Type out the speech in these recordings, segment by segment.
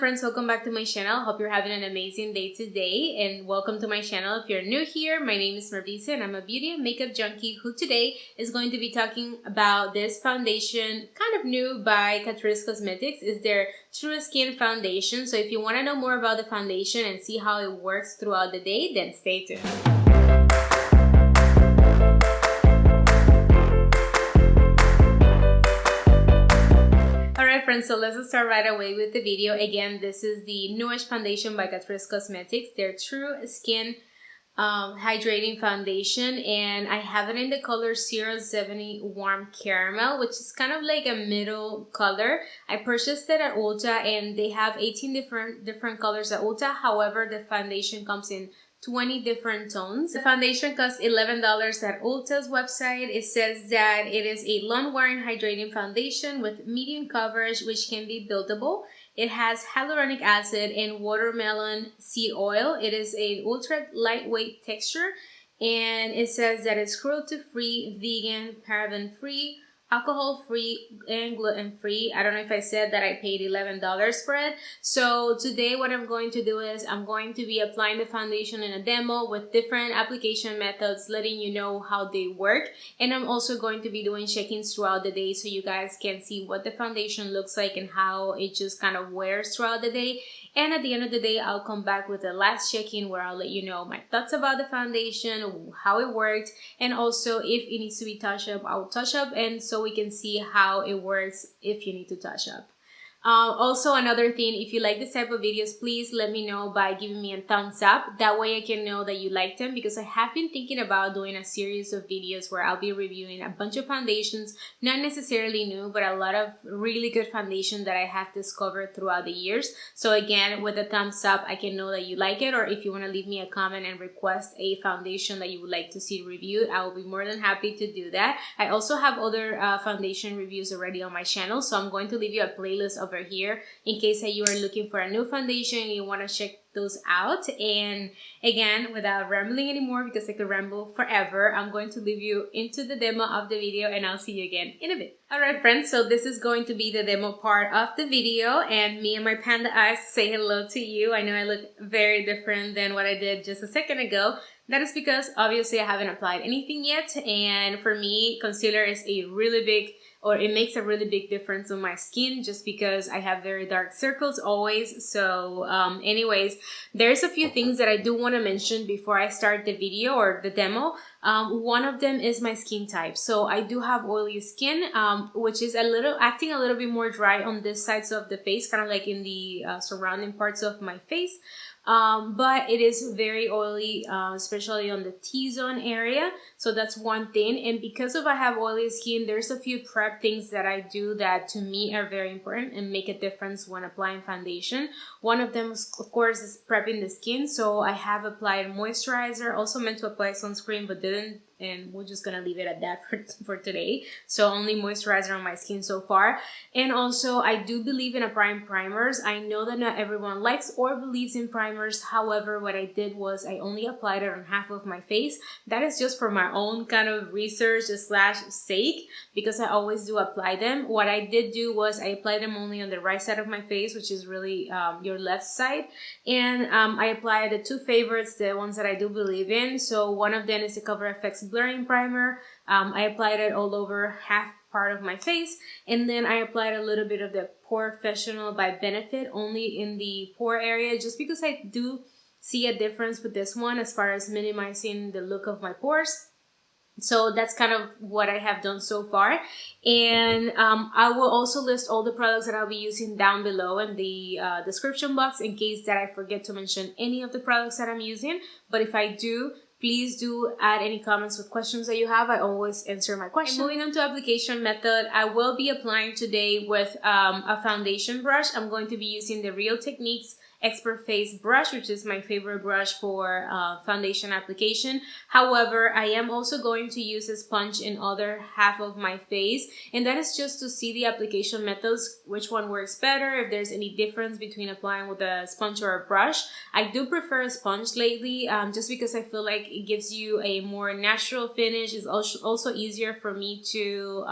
friends, welcome back to my channel. Hope you're having an amazing day today, and welcome to my channel. If you're new here, my name is Mervice and I'm a beauty and makeup junkie who today is going to be talking about this foundation, kind of new by Catrice Cosmetics. It's their True Skin Foundation. So if you want to know more about the foundation and see how it works throughout the day, then stay tuned. Friends, so let's start right away with the video. Again, this is the newest foundation by Catrice Cosmetics, their True Skin Hydrating Foundation, and I have it in the color 070 Warm Caramel, which is kind of like a middle color. I purchased it at Ulta, and they have 18 different colors at Ulta. However, the foundation comes in 20 different tones. The foundation costs $11 at Ulta's website. It says that it is a long-wearing hydrating foundation with medium coverage, which can be buildable. It has hyaluronic acid and watermelon seed oil. It is an ultra lightweight texture, and it says that it's cruelty-free, vegan, paraben-free, alcohol-free, and gluten-free. I don't know if I said that I paid $11 for it. So today what I'm going to do is I'm going to be applying the foundation in a demo with different application methods, letting you know how they work. And I'm also going to be doing check-ins throughout the day so you guys can see what the foundation looks like and how it just kind of wears throughout the day. And at the end of the day, I'll come back with the last check-in where I'll let you know my thoughts about the foundation, how it worked, and also if it needs to be touched up, I'll touch up, and so we can see how it works if you need to touch up. Also, another thing, if you like this type of videos, please let me know by giving me a thumbs up. That way I can know that you like them, because I have been thinking about doing a series of videos where I'll be reviewing a bunch of foundations, not necessarily new, but a lot of really good foundation that I have discovered throughout the years. So again, with a thumbs up, I can know that you like it, or if you want to leave me a comment and request a foundation that you would like to see reviewed, I will be more than happy to do that. I also have other foundation reviews already on my channel, so I'm going to leave you a playlist over here in case that you are looking for a new foundation and you want to check those out. And again, without rambling anymore, because I could ramble forever, I'm going to leave you into the demo of the video, and I'll see you again in a bit. Alright friends, so this is going to be the demo part of the video, and me and my panda eyes say hello to you. I know I look very different than what I did just a second ago. That is because obviously I haven't applied anything yet, and for me, concealer is a really big, or it makes a really big difference on my skin, just because I have very dark circles always. So anyways, there's a few things that I do want to mention before I start the video or the demo. One of them is my skin type. So I do have oily skin, which is acting a little bit more dry on this sides of the face, kind of like in the surrounding parts of my face. But it is very oily, especially on the T-zone area. So that's one thing. And because I have oily skin, there's a few prep things that I do that to me are very important and make a difference when applying foundation. One of them, of course, is prepping the skin. So I have applied moisturizer, also meant to apply sunscreen, but didn't. And we're just gonna leave it at that for today. So only moisturizer on my skin so far. And also, I do believe in applying primers. I know that not everyone likes or believes in primers. However, what I did was I only applied it on half of my face. That is just for my own kind of research / sake, because I always do apply them. What I did do was I applied them only on the right side of my face, which is really your left side. And I applied the two favorites, the ones that I do believe in. So one of them is the Cover FX blurring primer. I applied it all over half part of my face, and then I applied a little bit of the Porefessional by Benefit only in the pore area, just because I do see a difference with this one as far as minimizing the look of my pores. So that's kind of what I have done so far. And I will also list all the products that I'll be using down below in the description box, in case that I forget to mention any of the products that I'm using. But if I do, please do add any comments with questions that you have. I always answer my questions. And moving on to application method, I will be applying today with a foundation brush. I'm going to be using the Real Techniques Expert Face brush, which is my favorite brush for foundation application. However, I am also going to use a sponge in other half of my face, and that is just to see the application methods, which one works better, if there's any difference between applying with a sponge or a brush. I do prefer a sponge lately, just because I feel like it gives you a more natural finish. It's also easier for me to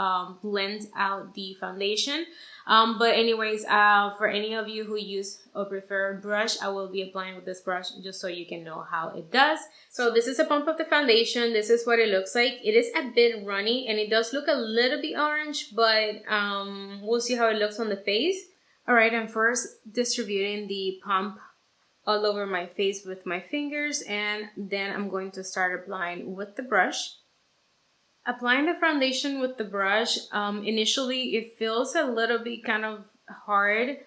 blend out the foundation. But anyways, for any of you who use or prefer a brush, I will be applying with this brush just so you can know how it does. So this is a pump of the foundation. This is what it looks like. It is a bit runny and it does look a little bit orange, but we'll see how it looks on the face. Alright, I'm first distributing the pump all over my face with my fingers, and then I'm going to start applying with the brush. Applying the foundation with the brush, initially it feels a little bit kind of hard.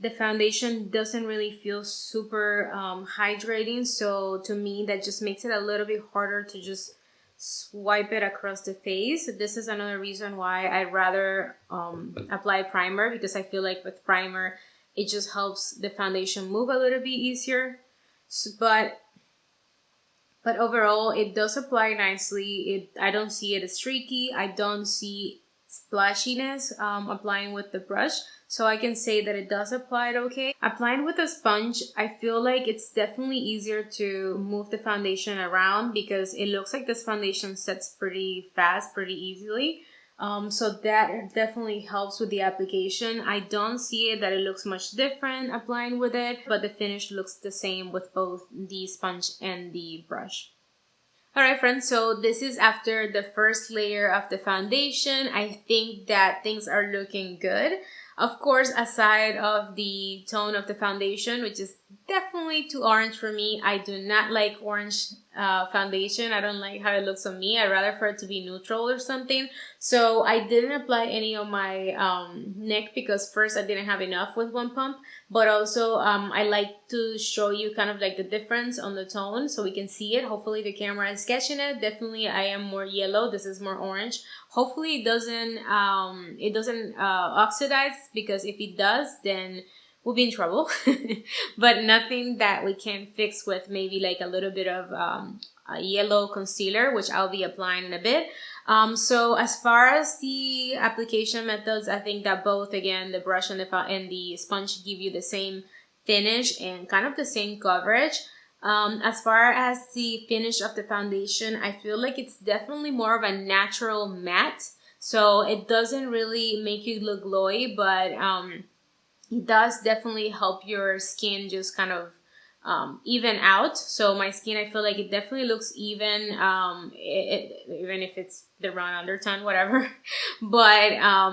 The foundation doesn't really feel super hydrating, so to me that just makes it a little bit harder to just swipe it across the face. This is another reason why I'd rather apply primer, because I feel like with primer it just helps the foundation move a little bit easier. But overall it does apply nicely. I don't see it as streaky. I don't see splashiness applying with the brush, so I can say that it does apply it okay. Applying with a sponge, I feel like it's definitely easier to move the foundation around because it looks like this foundation sets pretty fast, pretty easily. So that definitely helps with the application. I don't see it that it looks much different applying with it, but the finish looks the same with both the sponge and the brush. Alright friends, so this is after the first layer of the foundation. I think that things are looking good. Of course, aside of the tone of the foundation, which is definitely too orange for me. I do not like orange foundation. I don't like how it looks on me. I'd rather for it to be neutral or something. So I didn't apply any on my neck because first I didn't have enough with one pump. But also I like to show you kind of like the difference on the tone so we can see it. Hopefully the camera is catching it. Definitely I am more yellow. This is more orange. Hopefully it doesn't oxidize, because if it does, then we'll be in trouble. But nothing that we can fix with maybe like a little bit of a yellow concealer, which I'll be applying in a bit. So as far as the application methods, I think that both, again, the brush and the sponge give you the same finish and kind of the same coverage. As far as the finish of the foundation, I feel like it's definitely more of a natural matte. So it doesn't really make you look glowy, but it does definitely help your skin just kind of even out. So my skin, I feel like it definitely looks even, even if it's the wrong undertone, whatever. But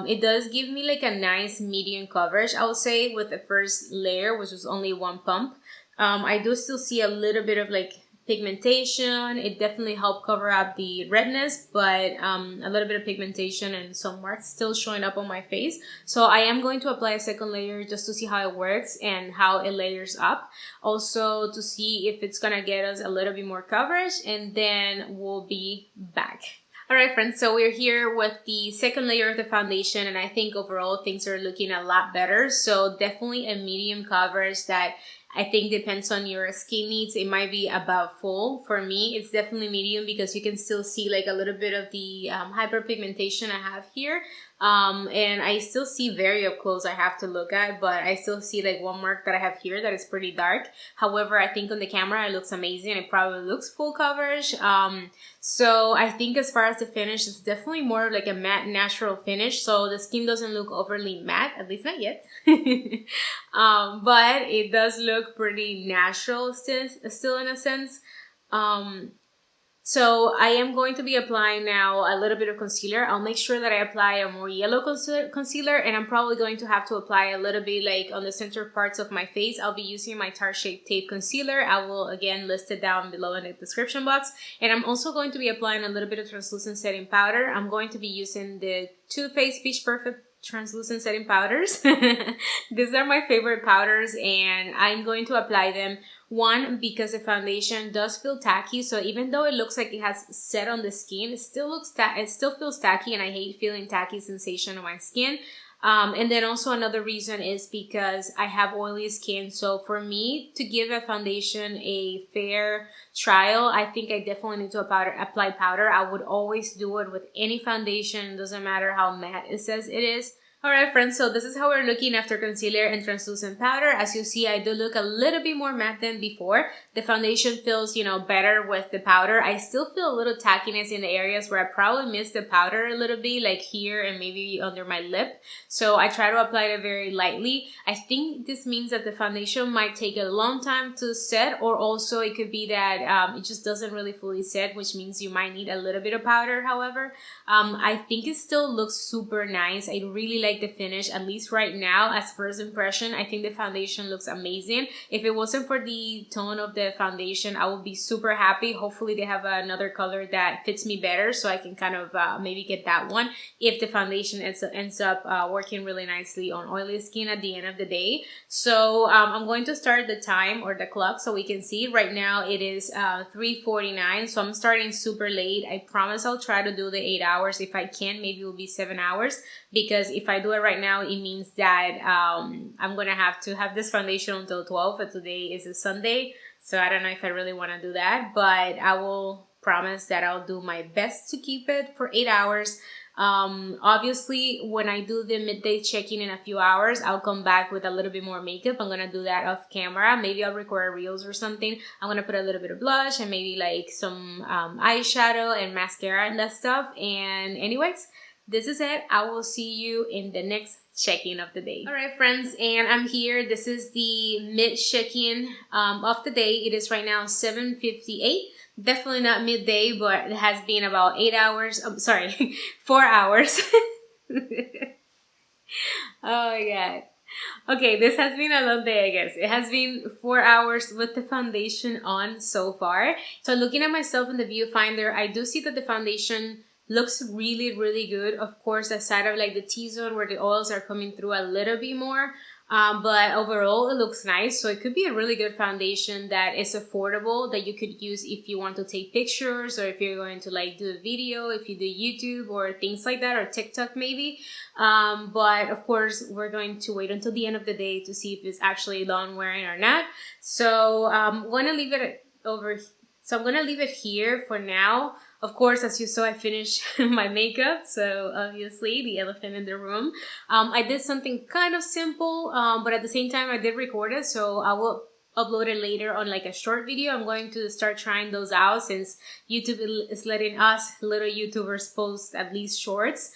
it does give me like a nice medium coverage, I would say, with the first layer, which was only one pump. I do still see a little bit of like pigmentation. It definitely helped cover up the redness, but a little bit of pigmentation and some marks still showing up on my face. So I am going to apply a second layer just to see how it works and how it layers up. Also to see if it's gonna get us a little bit more coverage, and then we'll be back. Alright friends, so we're here with the second layer of the foundation, and I think overall things are looking a lot better. So definitely a medium coverage that I think depends on your skin needs. It might be about full. For me, it's definitely medium because you can still see like a little bit of the hyperpigmentation I have here. And I still see very up close, I have to look at, but I still see like one mark that I have here that is pretty dark. However, I think on the camera it looks amazing. It probably looks full coverage. So I think as far as the finish, it's definitely more of like a matte natural finish. So the skin doesn't look overly matte, at least not yet. But it does look pretty natural still in a sense. So I am going to be applying now a little bit of concealer. I'll make sure that I apply a more yellow concealer, and I'm probably going to have to apply a little bit like on the center parts of my face. I'll be using my Tarte Shape Tape Concealer. I will again list it down below in the description box. And I'm also going to be applying a little bit of translucent setting powder. I'm going to be using the Too Faced Peach Perfect translucent setting powders. These are my favorite powders, and I'm going to apply them. One, because the foundation does feel tacky, so even though it looks like it has set on the skin, it still feels tacky, and I hate feeling tacky sensation on my skin. And then also another reason is because I have oily skin, so for me to give a foundation a fair trial, I think I definitely need to apply powder. I would always do it with any foundation, doesn't matter how matte it says it is. Alright friends, so this is how we're looking after concealer and translucent powder. As you see, I do look a little bit more matte than before. The foundation feels, you know, better with the powder. I still feel a little tackiness in the areas where I probably missed the powder a little bit, like here and maybe under my lip. So I try to apply it very lightly. I think this means that the foundation might take a long time to set, or also it could be that it just doesn't really fully set, which means you might need a little bit of powder. However, I think it still looks super nice. I really like the finish, at least right now as first impression. I think the foundation looks amazing. If it wasn't for the tone of the foundation, I would be super happy. Hopefully they have another color that fits me better, so I can kind of maybe get that one if the foundation ends up working really nicely on oily skin at the end of the day. So I'm going to start the time or the clock so we can see. Right now it is 3:49, so I'm starting super late. I promise I'll try to do the 8 hours. If I can, maybe it will be 7 hours, because if I do it right now, it means that I'm gonna have to have this foundation until 12, and today is a Sunday, so I don't know if I really want to do that, but I will promise that I'll do my best to keep it for 8 hours. Obviously when I do the midday check-in in a few hours, I'll come back with a little bit more makeup. I'm gonna do that off camera. Maybe I'll record reels or something. I'm gonna put a little bit of blush and maybe like some eyeshadow and mascara and that stuff. And anyways, this is it. I will see you in the next check-in of the day. Alright friends, and I'm here. This is the mid check-in of the day. It is right now 7:58. Definitely not midday, but it has been about 8 hours. I'm sorry, 4 hours. Oh my god. Okay, this has been a long day, I guess. It has been 4 hours with the foundation on so far. So looking at myself in the viewfinder, I do see that the foundation looks really, really good. Of course, aside of like the T-zone where the oils are coming through a little bit more. But overall, it looks nice. So it could be a really good foundation that is affordable, that you could use if you want to take pictures, or if you're going to like do a video, if you do YouTube or things like that, or TikTok maybe. But of course, we're going to wait until the end of the day to see if it's actually long wearing or not. So I'm going to leave it I'm going to leave it here for now. Of course, as you saw, I finished my makeup, so obviously the elephant in the room. I did something kind of simple, but at the same time I did record it, so I will upload it later on like a short video. I'm going to start trying those out since YouTube is letting us little YouTubers post at least shorts,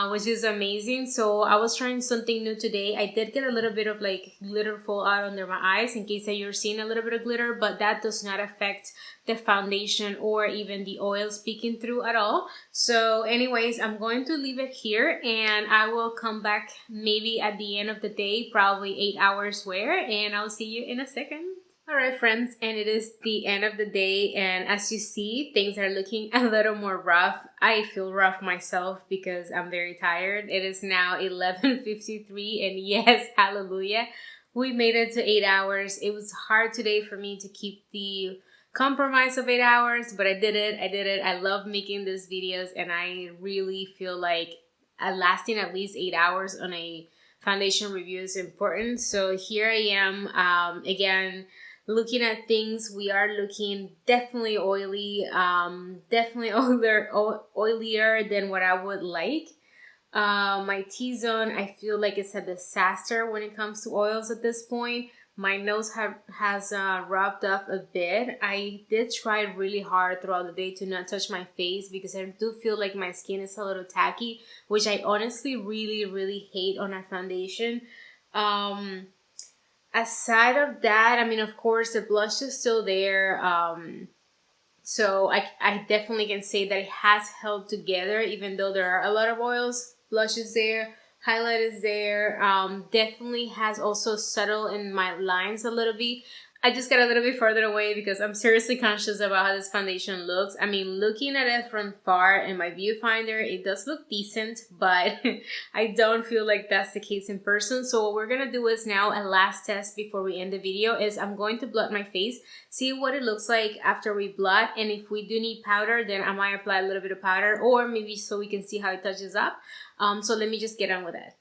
which is amazing. So I was trying something new today. I did get a little bit of like glitter fall out under my eyes in case that you're seeing a little bit of glitter, but that does not affect the foundation or even the oils peeking through at all. So anyways, I'm going to leave it here and I will come back maybe at the end of the day, probably 8 hours wear, and I'll see you in a second. Alright friends, and it is the end of the day, and as you see, things are looking a little more rough. I feel rough myself because I'm very tired. It is now 11:53 and yes, hallelujah, we made it to 8 hours. It was hard today for me to keep the compromise of 8 hours, but I did it. I love making these videos, and I really feel like lasting at least 8 hours on a foundation review is important. So here I am, again, looking at things. We are looking definitely oily, definitely oilier than what I would like. My T-zone, I feel like it's a disaster when it comes to oils at this point. My nose has rubbed off a bit. I did try really hard throughout the day to not touch my face because I do feel like my skin is a little tacky, which I honestly really, really hate on a foundation. Aside of that, I mean, of course, the blush is still there. So I definitely can say that it has held together, even though there are a lot of oils. Blush is there. Highlight is there. Definitely has also settled in my lines a little bit. I just got a little bit further away because I'm seriously conscious about how this foundation looks. I mean, looking at it from far in my viewfinder, it does look decent, but I don't feel like that's the case in person. So what we're gonna do is now a last test before we end the video is I'm going to blot my face, see what it looks like after we blot, and if we do need powder, then I might apply a little bit of powder, or maybe so we can see how it touches up. So let me just get on with it.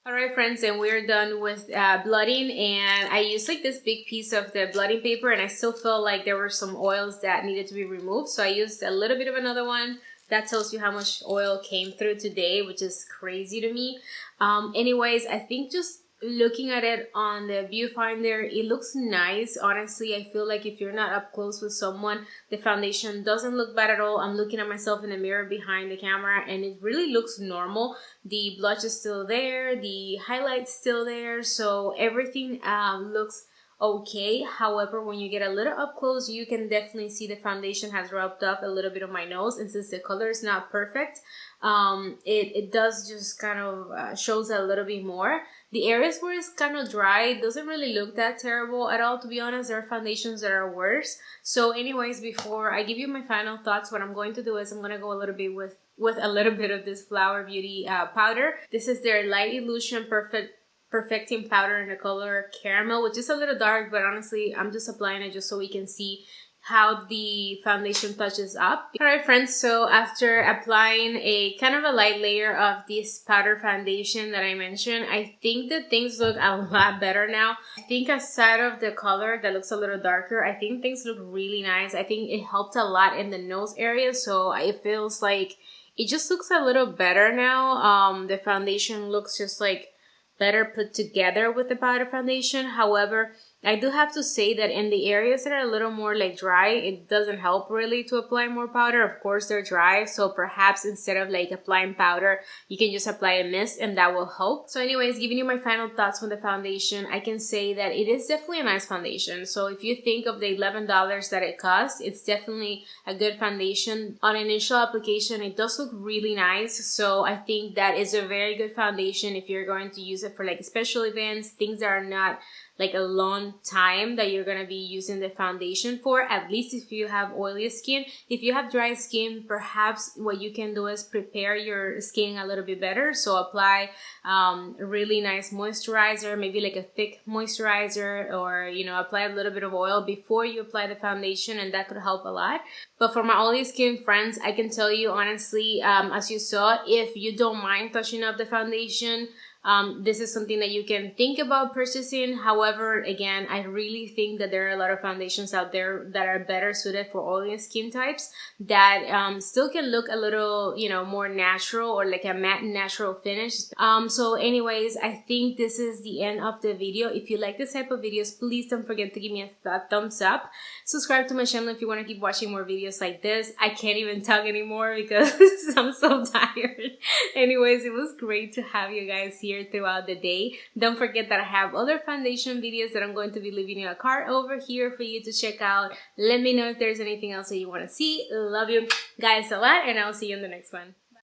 Alright friends, and we're done with blotting, and I used like this big piece of the blotting paper, and I still felt like there were some oils that needed to be removed, so I used a little bit of another one that tells you how much oil came through today, which is crazy to me. Anyways, I think just looking at it on the viewfinder, it looks nice. Honestly, I feel like if you're not up close with someone, the foundation doesn't look bad at all. I'm looking at myself in the mirror behind the camera and it really looks normal. The blush is still there, the highlight's still there, so everything looks okay. However, when you get a little up close, you can definitely see the foundation has rubbed off a little bit on my nose, and since the color is not perfect, it does just kind of shows a little bit more. The areas where it's kind of dry, it doesn't really look that terrible at all, to be honest. There are foundations that are worse. So anyways, before I give you my final thoughts, what I'm going to do is I'm going to go a little bit with a little bit of this Flower Beauty powder. This is their Light Illusion Perfecting Powder in the color Caramel, which is a little dark, but honestly, I'm just applying it just so we can see how the foundation touches up. Alright friends, so after applying a kind of a light layer of this powder foundation that I mentioned, I think that things look a lot better now. I think aside of the color that looks a little darker, I think things look really nice. I think it helped a lot in the nose area, so it feels like it just looks a little better now. The foundation looks just like better put together with the powder foundation. However, I do have to say that in the areas that are a little more like dry, it doesn't help really to apply more powder. Of course, they're dry, so perhaps instead of like applying powder, you can just apply a mist and that will help. So anyways, giving you my final thoughts on the foundation, I can say that it is definitely a nice foundation. So if you think of the $11 that it costs, it's definitely a good foundation. On initial application, it does look really nice. So I think that is a very good foundation if you're going to use it for like special events, things that are not like a long time that you're going to be using the foundation for, at least if you have oily skin. If you have dry skin, perhaps what you can do is prepare your skin a little bit better. So apply a really nice moisturizer, maybe like a thick moisturizer, or you know, apply a little bit of oil before you apply the foundation, and that could help a lot. But for my oily skin friends, I can tell you honestly, as you saw, if you don't mind touching up the foundation, this is something that you can think about purchasing. However, again, I really think that there are a lot of foundations out there that are better suited for oily skin types that still can look a little, you know, more natural or like a matte natural finish. So anyways, I think this is the end of the video. If you like this type of videos, please don't forget to give me a thumbs up. Subscribe to my channel if you want to keep watching more videos like this. I can't even talk anymore because I'm so tired. Anyways, it was great to have you guys here throughout the day. Don't forget that I have other foundation videos that I'm going to be leaving you a card over here for you to check out. Let me know if there's anything else that you want to see. Love you guys a lot, and I'll see you in the next one.